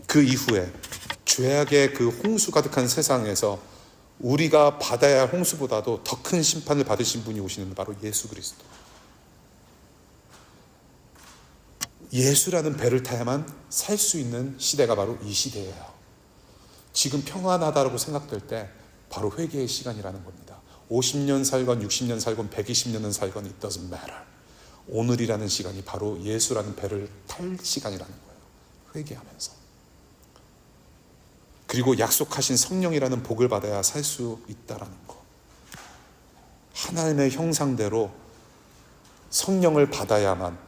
그 이후에 죄악의 그 홍수 가득한 세상에서 우리가 받아야 할 홍수보다도 더 큰 심판을 받으신 분이 오시는 바로 예수 그리스도. 예수라는 배를 타야만 살 수 있는 시대가 바로 이 시대예요. 지금 평안하다고 생각될 때 바로 회개의 시간이라는 겁니다. 50년 살건 60년 살건 120년은 살건 it doesn't matter. 오늘이라는 시간이 바로 예수라는 배를 탈 시간이라는 거예요. 회개하면서. 그리고 약속하신 성령이라는 복을 받아야 살 수 있다라는 거. 하나님의 형상대로 성령을 받아야만,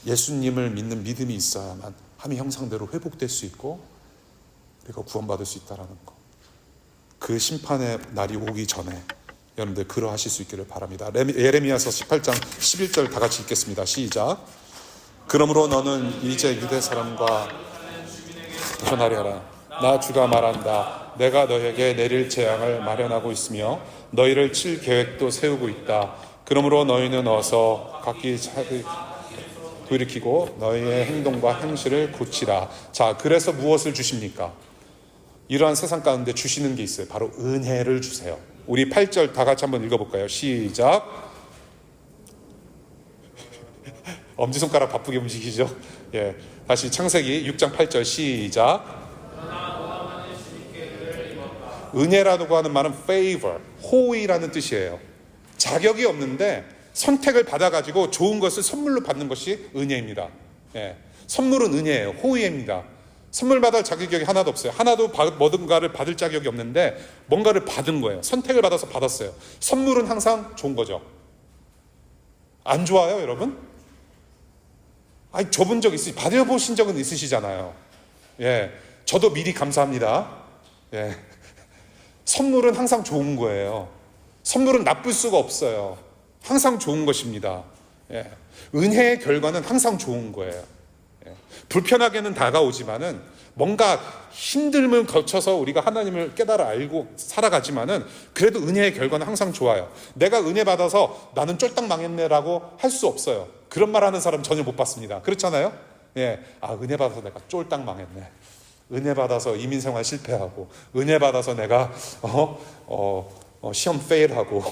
예수님을 믿는 믿음이 있어야만 하나님의 형상대로 회복될 수 있고 그리고 구원받을 수 있다라는 거. 그 심판의 날이 오기 전에 여러분들 그러하실 수 있기를 바랍니다. 예레미야서 18장 11절 다 같이 읽겠습니다. 시작. 그러므로 너는 이제 유대 사람과 전하려라. 나 주가 말한다. 내가 너에게 내릴 재앙을 마련하고 있으며 너희를 칠 계획도 세우고 있다. 그러므로 너희는 어서 각기 차를 돌이키고 너희의 행동과 행실을 고치라. 자, 그래서 무엇을 주십니까? 이러한 세상 가운데 주시는 게 있어요. 바로 은혜를 주세요. 우리 8절 다 같이 한번 읽어볼까요? 시작. 엄지손가락 바쁘게 움직이죠? 예, 다시 창세기 6장 8절 시작. 은혜라고 하는 말은 favor, 호의라는 뜻이에요. 자격이 없는데 선택을 받아가지고 좋은 것을 선물로 받는 것이 은혜입니다. 예, 선물은 은혜예요. 호의입니다. 선물 받을 자격이 하나도 없어요. 하나도 뭔가를 받을 자격이 없는데 뭔가를 받은 거예요. 선택을 받아서 받았어요. 선물은 항상 좋은 거죠. 안 좋아요, 여러분? 아니, 줘본 적 받아보신 적은 있으시잖아요. 예, 저도 미리 감사합니다. 예, 선물은 항상 좋은 거예요. 선물은 나쁠 수가 없어요. 항상 좋은 것입니다. 예, 은혜의 결과는 항상 좋은 거예요. 예, 불편하게는 다가오지만은 뭔가 힘듦을 거쳐서 우리가 하나님을 깨달아 알고 살아가지만은 그래도 은혜의 결과는 항상 좋아요. 내가 은혜 받아서 나는 쫄딱 망했네라고 할 수 없어요. 그런 말 하는 사람 전혀 못 봤습니다. 그렇잖아요? 예, 은혜 받아서 내가 쫄딱 망했네. 은혜 받아서 이민생활 실패하고, 은혜 받아서 내가 시험 페일하고,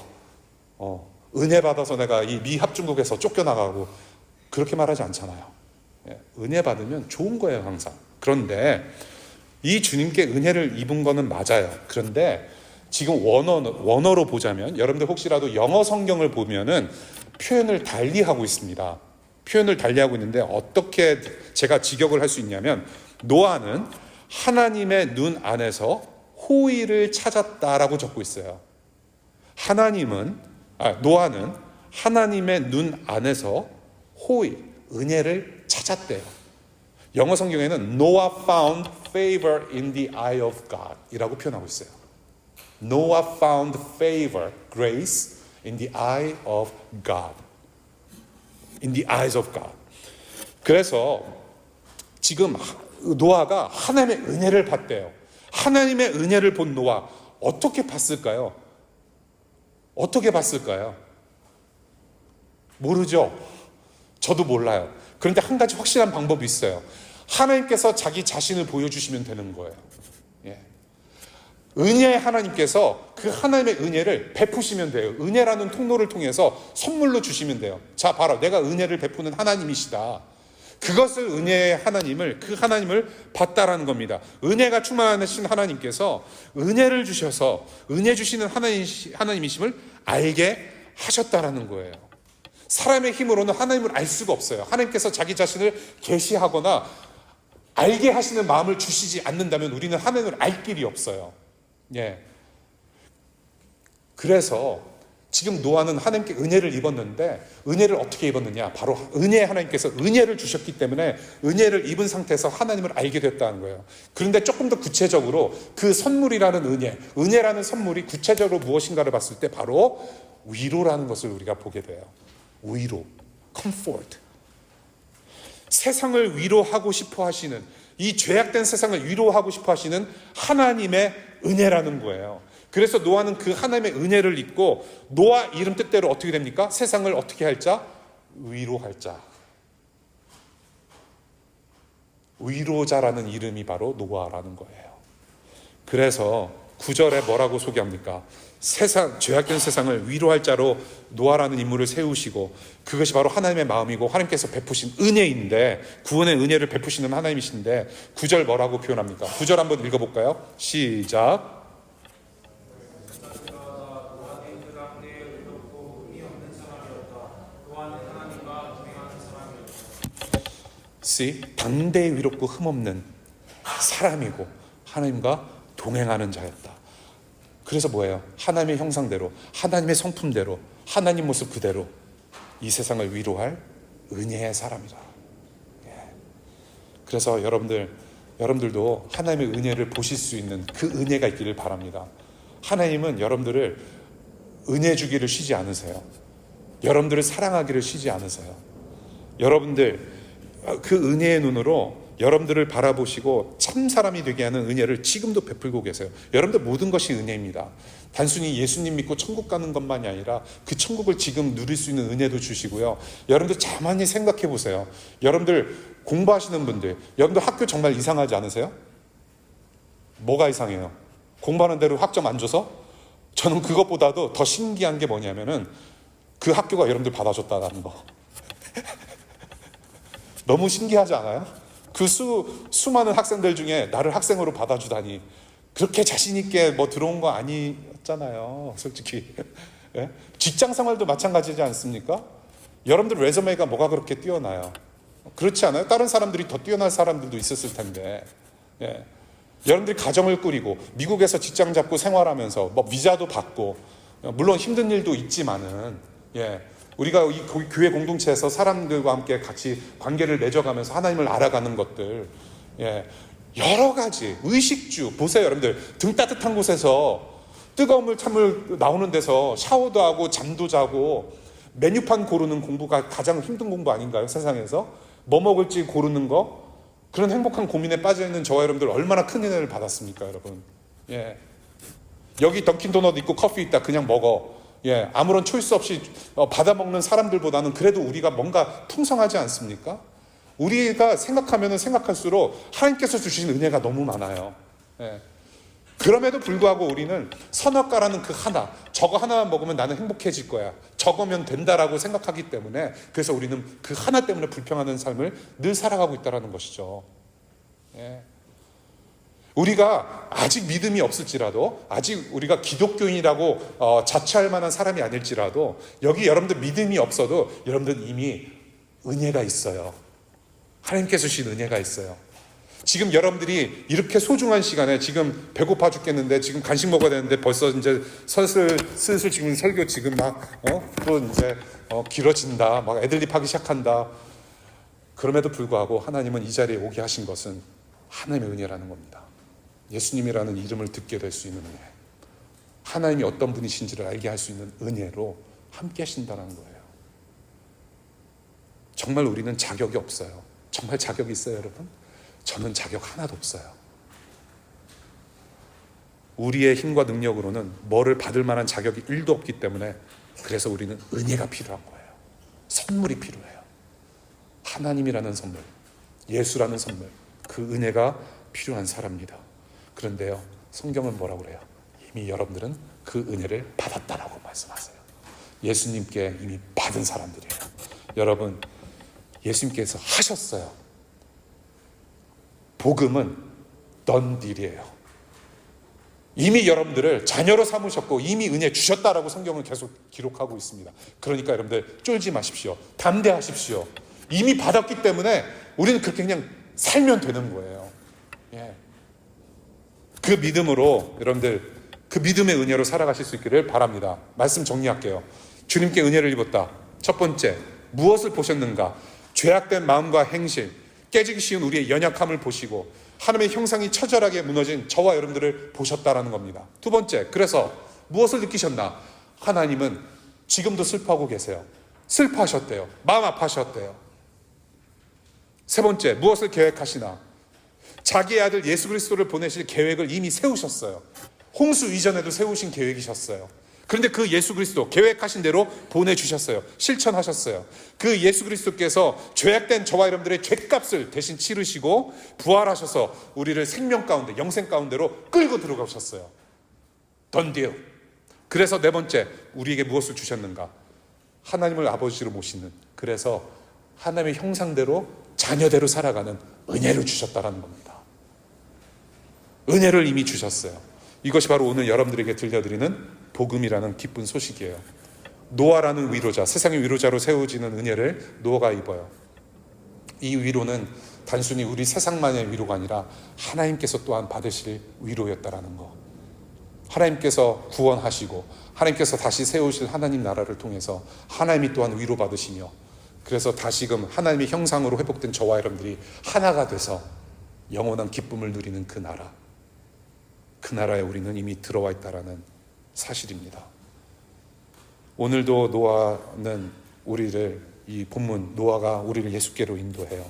은혜 받아서 내가 이 미합중국에서 쫓겨나가고, 그렇게 말하지 않잖아요. 예, 은혜 받으면 좋은 거예요, 항상. 그런데 이 주님께 은혜를 입은 거는 맞아요. 그런데 지금 원어로 보자면, 여러분들 혹시라도 영어 성경을 보면은 표현을 달리하고 있습니다. 표현을 달리하고 있는데 어떻게 제가 직역을 할 수 있냐면, 노아는 하나님의 눈 안에서 호의를 찾았다라고 적고 있어요. 노아는 하나님의 눈 안에서 호의, 은혜를 찾았대요. 영어 성경에는 Noah found favor in the eye of God 이라고 표현하고 있어요. Noah found favor, grace in the eye of God. In the eyes of God. 그래서 지금 노아가 하나님의 은혜를 봤대요. 하나님의 은혜를 본 노아 어떻게 봤을까요? 어떻게 봤을까요? 모르죠. 저도 몰라요. 그런데 한 가지 확실한 방법이 있어요. 하나님께서 자기 자신을 보여주시면 되는 거예요. 예. 은혜의 하나님께서 그 하나님의 은혜를 베푸시면 돼요. 은혜라는 통로를 통해서 선물로 주시면 돼요. 자, 봐라. 내가 은혜를 베푸는 하나님이시다. 그것을 은혜의 하나님을, 그 하나님을 봤다라는 겁니다. 은혜가 충만하신 하나님께서 은혜를 주셔서 은혜 주시는 하나님이심을 알게 하셨다라는 거예요. 사람의 힘으로는 하나님을 알 수가 없어요. 하나님께서 자기 자신을 계시하거나 알게 하시는 마음을 주시지 않는다면 우리는 하나님을 알 길이 없어요. 예. 그래서 지금 노아는 하나님께 은혜를 입었는데 은혜를 어떻게 입었느냐? 바로 은혜의 하나님께서 은혜를 주셨기 때문에 은혜를 입은 상태에서 하나님을 알게 됐다는 거예요. 그런데 조금 더 구체적으로 그 선물이라는 은혜라는 선물이 구체적으로 무엇인가를 봤을 때 바로 위로라는 것을 우리가 보게 돼요. 위로, comfort. 세상을 위로하고 싶어 하시는, 이 죄악된 세상을 위로하고 싶어 하시는 하나님의 은혜라는 거예요. 그래서 노아는 그 하나님의 은혜를 입고 노아 이름 뜻대로 어떻게 됩니까? 세상을 어떻게 할 자? 위로할 자. 위로자라는 이름이 바로 노아라는 거예요. 그래서 9절에 뭐라고 소개합니까? 죄악된 세상을 위로할 자로 노아라는 인물을 세우시고 그것이 바로 하나님의 마음이고 하나님께서 베푸신 은혜인데 구원의 은혜를 베푸시는 하나님이신데 9절 뭐라고 표현합니까? 9절 한번 읽어볼까요? 시작. 당대에 위롭고 흠없는 사람이고 하나님과 동행하는 자였다. 그래서 뭐예요? 하나님의 형상대로, 하나님의 성품대로, 하나님 모습 그대로 이 세상을 위로할 은혜의 사람이다. 예. 그래서 여러분들도 하나님의 은혜를 보실 수 있는 그 은혜가 있기를 바랍니다. 하나님은 여러분들을 은혜 주기를 쉬지 않으세요. 여러분들을 사랑하기를 쉬지 않으세요. 여러분들 그 은혜의 눈으로 여러분들을 바라보시고 참 사람이 되게 하는 은혜를 지금도 베풀고 계세요. 여러분들 모든 것이 은혜입니다. 단순히 예수님 믿고 천국 가는 것만이 아니라 그 천국을 지금 누릴 수 있는 은혜도 주시고요. 여러분들 가만히 생각해 보세요. 여러분들 공부하시는 분들, 여러분들 학교 정말 이상하지 않으세요? 뭐가 이상해요? 공부하는 대로 학점 안 줘서? 저는 그것보다도 더 신기한 게 뭐냐면은 그 학교가 여러분들 받아줬다는 거. 너무 신기하지 않아요? 그 수많은 학생들 중에 나를 학생으로 받아주다니 그렇게 자신 있게 뭐 들어온 거 아니었잖아요. 솔직히. 예? 직장 생활도 마찬가지지 않습니까? 여러분들 레저메가 뭐가 그렇게 뛰어나요? 그렇지 않아요? 다른 사람들이 더 뛰어난 사람들도 있었을 텐데. 예. 여러분들이 가정을 꾸리고 미국에서 직장 잡고 생활하면서 뭐 비자도 받고 물론 힘든 일도 있지만은 예. 우리가 이 교회 공동체에서 사람들과 함께 같이 관계를 맺어가면서 하나님을 알아가는 것들, 예, 여러 가지 의식주 보세요. 여러분들 등 따뜻한 곳에서 뜨거운 물 찬물 나오는 데서 샤워도 하고 잠도 자고 메뉴판 고르는 공부가 가장 힘든 공부 아닌가요? 세상에서 뭐 먹을지 고르는 거, 그런 행복한 고민에 빠져있는 저와 여러분들 얼마나 큰 은혜를 받았습니까, 여러분? 예, 여기 던킨 도넛 있고 커피 있다 그냥 먹어. 예, 아무런 초이스 없이 받아먹는 사람들보다는 그래도 우리가 뭔가 풍성하지 않습니까? 우리가 생각하면 생각할수록 하나님께서 주신 은혜가 너무 많아요. 예. 그럼에도 불구하고 우리는 선악과라는 그 하나, 저거 하나만 먹으면 나는 행복해질 거야, 저거면 된다라고 생각하기 때문에 그래서 우리는 그 하나 때문에 불평하는 삶을 늘 살아가고 있다는 것이죠. 예. 우리가 아직 믿음이 없을지라도, 아직 우리가 기독교인이라고 자처할 만한 사람이 아닐지라도, 여기 여러분들 믿음이 없어도 여러분들 이미 은혜가 있어요. 하나님께서 주신 은혜가 있어요. 지금 여러분들이 이렇게 소중한 시간에 지금 배고파 죽겠는데 지금 간식 먹어야 되는데 벌써 이제 슬슬 지금 설교 지금 또 이제 길어진다, 막 애들립 하기 시작한다. 그럼에도 불구하고 하나님은 이 자리에 오게 하신 것은 하나님의 은혜라는 겁니다. 예수님이라는 이름을 듣게 될 수 있는 은혜, 하나님이 어떤 분이신지를 알게 할 수 있는 은혜로 함께 하신다는 거예요. 정말 우리는 자격이 없어요. 정말 자격이 있어요, 여러분? 저는 자격 하나도 없어요. 우리의 힘과 능력으로는 뭐를 받을 만한 자격이 1도 없기 때문에 그래서 우리는 은혜가 필요한 거예요. 선물이 필요해요. 하나님이라는 선물, 예수라는 선물, 그 은혜가 필요한 사람입니다. 그런데요, 성경은 뭐라고 그래요? 이미 여러분들은 그 은혜를 받았다라고 말씀하세요. 예수님께 이미 받은 사람들이에요. 여러분, 예수님께서 하셨어요. 복음은 done deal이에요. 이미 여러분들을 자녀로 삼으셨고 이미 은혜 주셨다라고 성경은 계속 기록하고 있습니다. 그러니까 여러분들 쫄지 마십시오. 담대하십시오. 이미 받았기 때문에 우리는 그렇게 그냥 살면 되는 거예요. 예. 그 믿음으로 여러분들 그 믿음의 은혜로 살아가실 수 있기를 바랍니다. 말씀 정리할게요. 주님께 은혜를 입었다. 첫 번째, 무엇을 보셨는가? 죄악된 마음과 행실, 깨지기 쉬운 우리의 연약함을 보시고 하나님의 형상이 처절하게 무너진 저와 여러분들을 보셨다라는 겁니다. 두 번째, 그래서 무엇을 느끼셨나? 하나님은 지금도 슬퍼하고 계세요. 슬퍼하셨대요. 마음 아파하셨대요. 세 번째, 무엇을 계획하시나? 자기의 아들 예수 그리스도를 보내실 계획을 이미 세우셨어요. 홍수 이전에도 세우신 계획이셨어요. 그런데 그 예수 그리스도 계획하신 대로 보내주셨어요. 실천하셨어요. 그 예수 그리스도께서 죄악된 저와 여러분들의 죄값을 대신 치르시고 부활하셔서 우리를 생명 가운데, 영생 가운데로 끌고 들어가셨어요. 던디어. 그래서 네 번째, 우리에게 무엇을 주셨는가? 하나님을 아버지로 모시는, 그래서 하나님의 형상대로 자녀대로 살아가는 은혜를 주셨다라는 겁니다. 은혜를 이미 주셨어요. 이것이 바로 오늘 여러분들에게 들려드리는 복음이라는 기쁜 소식이에요. 노아라는 위로자, 세상의 위로자로 세워지는 은혜를 노아가 입어요. 이 위로는 단순히 우리 세상만의 위로가 아니라 하나님께서 또한 받으실 위로였다라는 거. 하나님께서 구원하시고 하나님께서 다시 세우실 하나님 나라를 통해서 하나님이 또한 위로받으시며, 그래서 다시금 하나님의 형상으로 회복된 저와 여러분들이 하나가 돼서 영원한 기쁨을 누리는 그 나라, 그 나라에 우리는 이미 들어와 있다라는 사실입니다. 오늘도 노아는 우리를, 이 본문 노아가 우리를 예수께로 인도해요.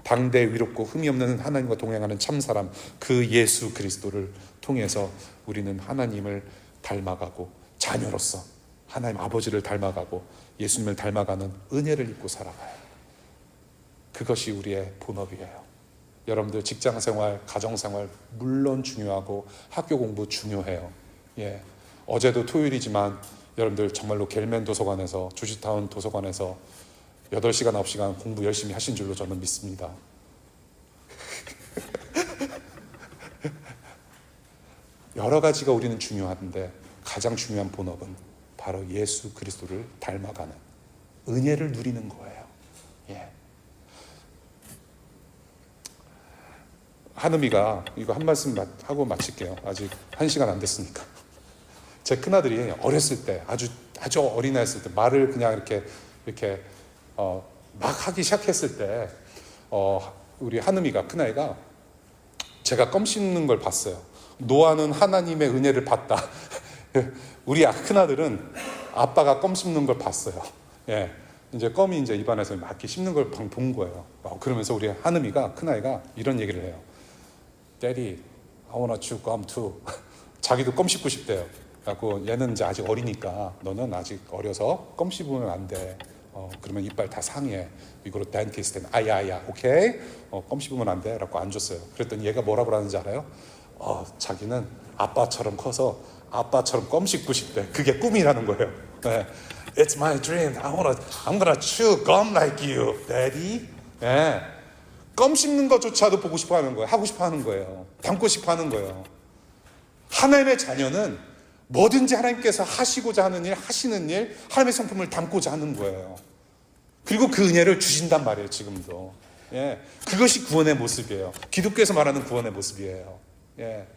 당대 위롭고 흠이 없는 하나님과 동행하는 참사람, 그 예수 그리스도를 통해서 우리는 하나님을 닮아가고 자녀로서 하나님 아버지를 닮아가고 예수님을 닮아가는 은혜를 입고 살아가요. 그것이 우리의 본업이에요. 여러분들 직장생활, 가정생활 물론 중요하고 학교 공부 중요해요. 예. 어제도 토요일이지만 여러분들 정말로 겔맨 도서관에서, 조지타운 도서관에서 8시간, 9시간 공부 열심히 하신 줄로 저는 믿습니다. 여러 가지가 우리는 중요한데 가장 중요한 본업은 바로 예수 그리스도를 닮아가는 은혜를 누리는 거예요. 예. 한음이가 이거 한 말씀 하고 마칠게요. 아직 1시간 안 됐으니까. 제 큰아들이 어렸을 때, 아주 어린아이였을 때 말을 그냥 이렇게 막 하기 시작했을 때 우리 한음이가, 큰아이가 제가 껌 씹는 걸 봤어요. 노아는 하나님의 은혜를 봤다. 우리 큰아들은 아빠가 껌 씹는 걸 봤어요. 예. 이제 껌이 이제 입안에서 막 이렇게 씹는 걸 본 거예요. 그러면서 우리 한음이가, 큰아이가 이런 얘기를 해요. Daddy, I wanna chew gum too. 자기도 껌 씹고 싶대요. 그래갖고 얘는 이제 아직 어리니까 너는 아직 어려서 껌 씹으면 안 돼. 그러면 이빨 다 상해. 이거로 dentist는 아야, 오케이? 껌 씹으면 안 돼. 라고 안 줬어요. 그랬더니 얘가 뭐라고 하는지 알아요? 자기는 아빠처럼 커서 아빠처럼 껌 씹고 싶대. 그게 꿈이라는 거예요. 네. It's my dream. I'm gonna chew gum like you, Daddy. 네. 껌 씹는 것조차도 보고 싶어 하는 거예요. 하고 싶어 하는 거예요. 담고 싶어 하는 거예요. 하나님의 자녀는 뭐든지 하나님께서 하시고자 하는 일, 하시는 일, 하나님의 성품을 담고자 하는 거예요. 그리고 그 은혜를 주신단 말이에요, 지금도. 예. 그것이 구원의 모습이에요. 기독교에서 말하는 구원의 모습이에요. 예.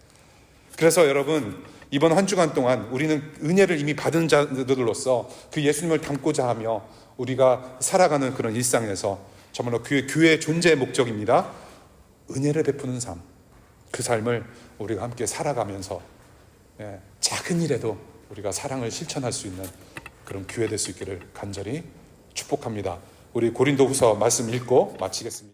그래서 여러분, 이번 한 주간 동안 우리는 은혜를 이미 받은 자들로서 그 예수님을 닮고자 하며 우리가 살아가는 그런 일상에서 정말로 교회의 존재의 목적입니다. 은혜를 베푸는 삶, 그 삶을 우리가 함께 살아가면서 작은 일에도 우리가 사랑을 실천할 수 있는 그런 교회 될 수 있기를 간절히 축복합니다. 우리 고린도후서 말씀 읽고 마치겠습니다.